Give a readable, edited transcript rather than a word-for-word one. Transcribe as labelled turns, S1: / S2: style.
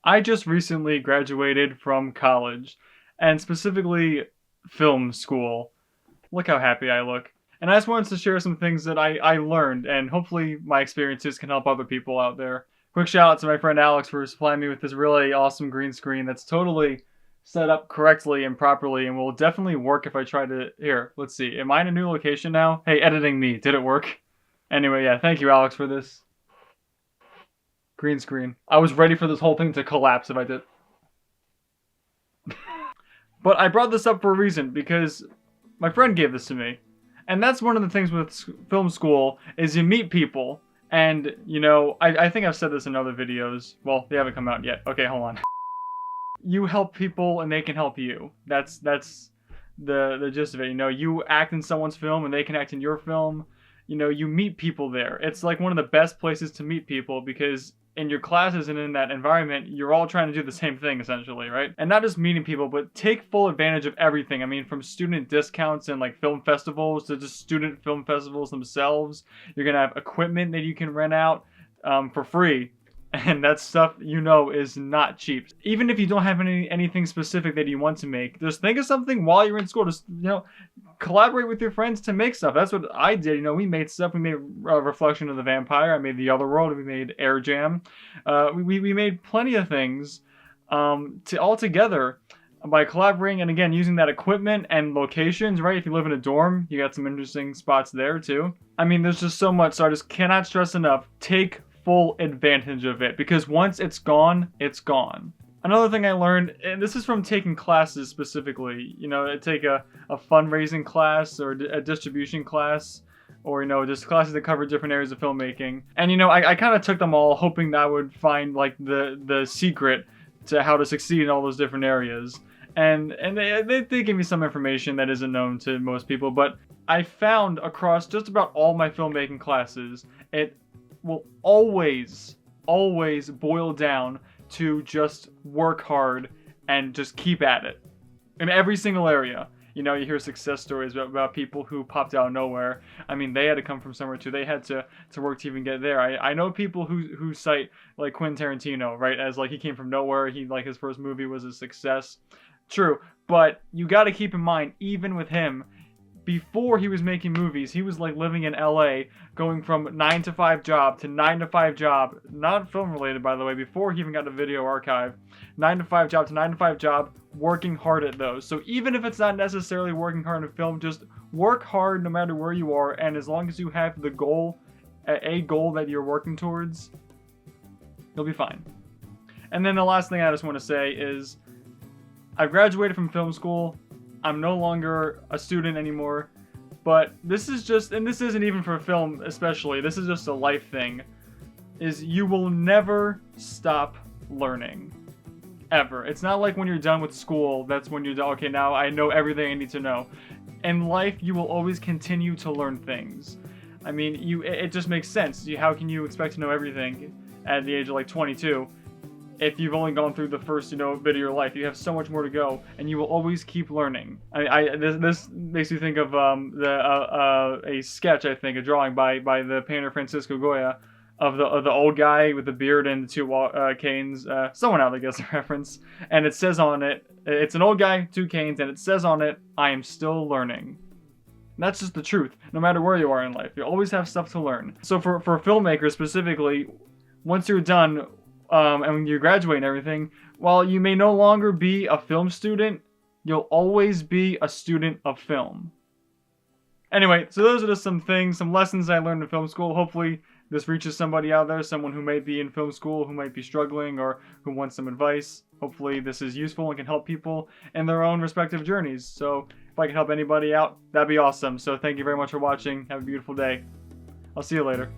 S1: I just recently graduated from college, and specifically film school. Look how happy I look. And I just wanted to share some things that I learned, and hopefully my experiences can help other people out there. Quick shout out to my friend Alex for supplying me with this really awesome green screen that's totally set up correctly and properly and will definitely work if I try to... Here, let's see. Am I in a new location now? Hey, editing me. Did it work? Anyway, yeah, thank you, Alex, for this green screen. I was ready for this whole thing to collapse if I did. But I brought this up for a reason, because my friend gave this to me. And that's one of the things with film school, is you meet people. And, you know, I think I've said this in other videos. Well, they haven't come out yet. Okay, hold on. You help people and they can help you. That's the gist of it. You know, you act in someone's film and they can act in your film. You know, you meet people there. It's like one of the best places to meet people, because in your classes and in that environment, you're all trying to do the same thing, essentially, right? And not just meeting people, but take full advantage of everything. I mean, from student discounts and like film festivals to just student film festivals themselves. You're gonna have equipment that you can rent out for free. And that stuff, you know, is not cheap. Even if you don't have anything specific that you want to make, just think of something while you're in school. Just, you know, collaborate with your friends to make stuff. That's what I did. You know, we made stuff. We made Reflection of the Vampire. I made The Other World. We made Air Jam. We made plenty of things all together by collaborating, and again, using that equipment and locations, right? If you live in a dorm, you got some interesting spots there too. I mean, there's just so much, so I just cannot stress enough. Take full advantage of it, because once it's gone, it's gone. Another thing I learned, and this is from taking classes specifically, you know, take a fundraising class or a distribution class, or, you know, just classes that cover different areas of filmmaking. And, you know, I kind of took them all hoping that I would find like the secret to how to succeed in all those different areas. And they give me some information that isn't known to most people, but I found across just about all my filmmaking classes, it will always boil down to just work hard and just keep at it in every single area. You know, you hear success stories about people who popped out of nowhere. I mean, they had to come from somewhere too. They had to work to even get there. I know people who cite like Quentin Tarantino, right, as like he came from nowhere. He, like, his first movie was a success. True, but you got to keep in mind, even with him, before he was making movies, he was like living in LA, going from 9-to-5 job to 9-to-5 job, not film related, by the way, before he even got a video archive. 9-to-5 job to 9-to-5 job, working hard at those. So even if it's not necessarily working hard in film, just work hard no matter where you are, and as long as you have the goal, a goal that you're working towards, you'll be fine. And then the last thing I just want to say is, I graduated from film school. I'm no longer a student anymore, but this is just, and this isn't even for film especially, this is just a life thing, is you will never stop learning. Ever. It's not like when you're done with school, that's when you're done, okay, now I know everything I need to know. In life, you will always continue to learn things. I mean, it just makes sense. How can you expect to know everything at the age of like 22? If you've only gone through the first, you know, bit of your life, you have so much more to go, and you will always keep learning. This makes me think of a sketch, I think, a drawing by the painter Francisco Goya, of the old guy with the beard and the two canes. Someone out there gets a reference, and it says on it, it's an old guy, 2 canes, and it says on it, "I am still learning." And that's just the truth. No matter where you are in life, you always have stuff to learn. So for filmmakers specifically, once you're done. And when you graduate and everything, while you may no longer be a film student, you'll always be a student of film. Anyway, so those are just some things, some lessons I learned in film school. Hopefully this reaches somebody out there, someone who might be in film school, who might be struggling, or who wants some advice. Hopefully this is useful and can help people in their own respective journeys. So if I can help anybody out, that'd be awesome. So thank you very much for watching. Have a beautiful day. I'll see you later.